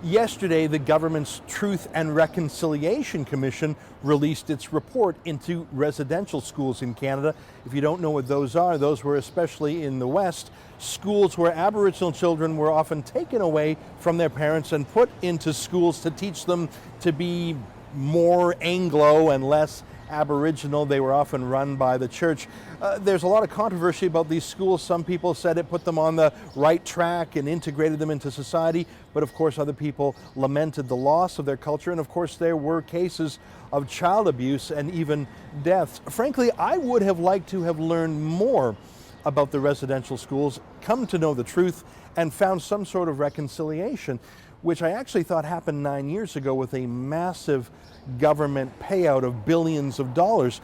Yesterday, the government's Truth and Reconciliation Commission released its report into residential schools in Canada. If you don't know what those are, those were especially in the West, schools where Aboriginal children were often taken away from their parents and put into schools to teach them to be more Anglo and less Aboriginal. They were often run by the church. There's a lot of controversy about these schools. Some people said it put them on the right track and integrated them into society, but of course other people lamented the loss of their culture, and of course there were cases of child abuse and even deaths. Frankly, I would have liked to have learned more about the residential schools, come to know the truth, and found some sort of reconciliation, which I actually thought happened 9 years ago with a massive government payout of billions of dollars.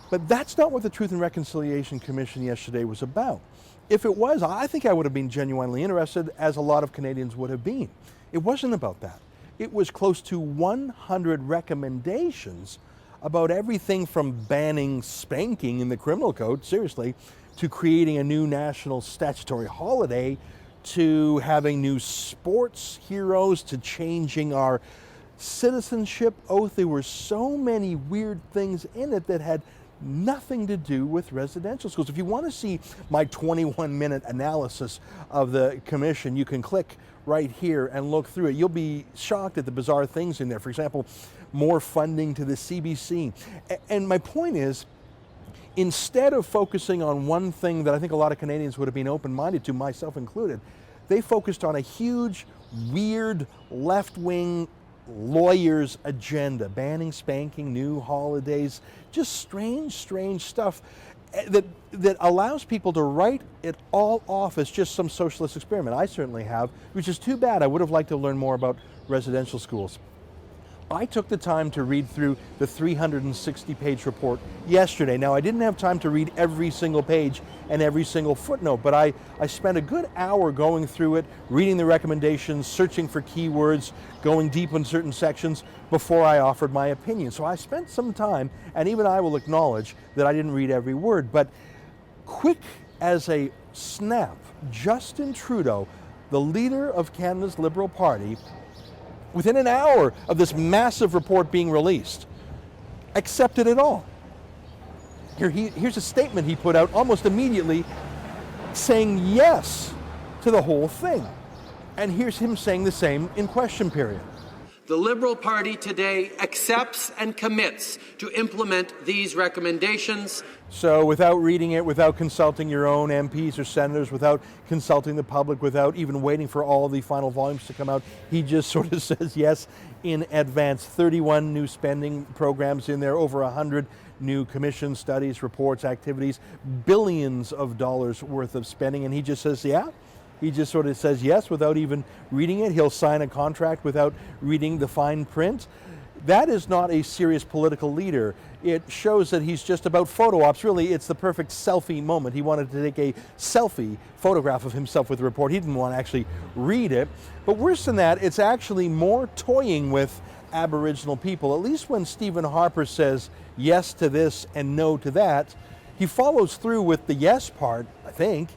But that's not what the Truth and Reconciliation Commission yesterday was about. If it was, I think I would have been genuinely interested, as a lot of Canadians would have been. It wasn't about that. It was close to 100 recommendations about everything from banning spanking in the criminal code, seriously, to creating a new national statutory holiday, to having new sports heroes, to changing our citizenship oath. There were so many weird things in it that had nothing to do with residential schools. If you want to see my 21-minute analysis of the commission, you can click right here and look through it. You'll be shocked at the bizarre things in there. For example, more funding to the CBC. And my point is, instead of focusing on one thing that I think a lot of Canadians would have been open-minded to, myself included, they focused on a huge, weird, left-wing lawyer's agenda, banning spanking, new holidays, just strange stuff that allows people to write it all off as just some socialist experiment. I certainly have, which is too bad. I would have liked to learn more about residential schools. I took the time to read through the 360-page report yesterday. Now, I didn't have time to read every single page and every single footnote, but I spent a good hour going through it, reading the recommendations, searching for keywords, going deep in certain sections before I offered my opinion. So I spent some time, and even I will acknowledge that I didn't read every word, but quick as a snap, Justin Trudeau, the leader of Canada's Liberal Party, within an hour of this massive report being released, accepted it all. Here's a statement he put out almost immediately saying yes to the whole thing. And here's him saying the same in question period. The Liberal Party today accepts and commits to implement these recommendations. So without reading it, without consulting your own MPs or senators, without consulting the public, without even waiting for all the final volumes to come out, he just sort of says yes in advance. 31 new spending programs in there, over 100 new commission studies, reports, activities, billions of dollars worth of spending, and he just says, yeah. He just sort of says yes without even reading it. He'll sign a contract without reading the fine print. That is not a serious political leader. It shows that he's just about photo ops. Really, it's the perfect selfie moment. He wanted to take a selfie photograph of himself with the report. He didn't want to actually read it. But worse than that, it's actually more toying with Aboriginal people. At least when Stephen Harper says yes to this and no to that, he follows through with the yes part, I think.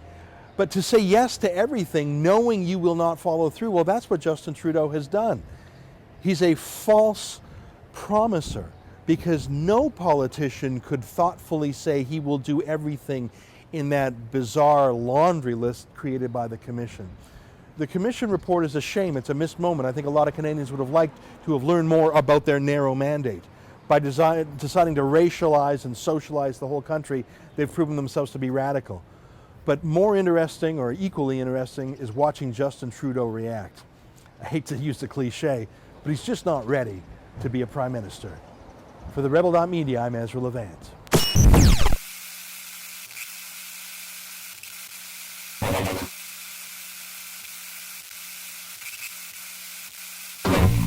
But to say yes to everything, knowing you will not follow through, well, that's what Justin Trudeau has done. He's a false promiser, because no politician could thoughtfully say he will do everything in that bizarre laundry list created by the Commission. The Commission report is a shame. It's a missed moment. I think a lot of Canadians would have liked to have learned more about their narrow mandate. By deciding to racialize and socialize the whole country, they've proven themselves to be radical. But more interesting, or equally interesting, is watching Justin Trudeau react. I hate to use the cliche, but he's just not ready to be a prime minister. For TheRebel.media, I'm Ezra Levant.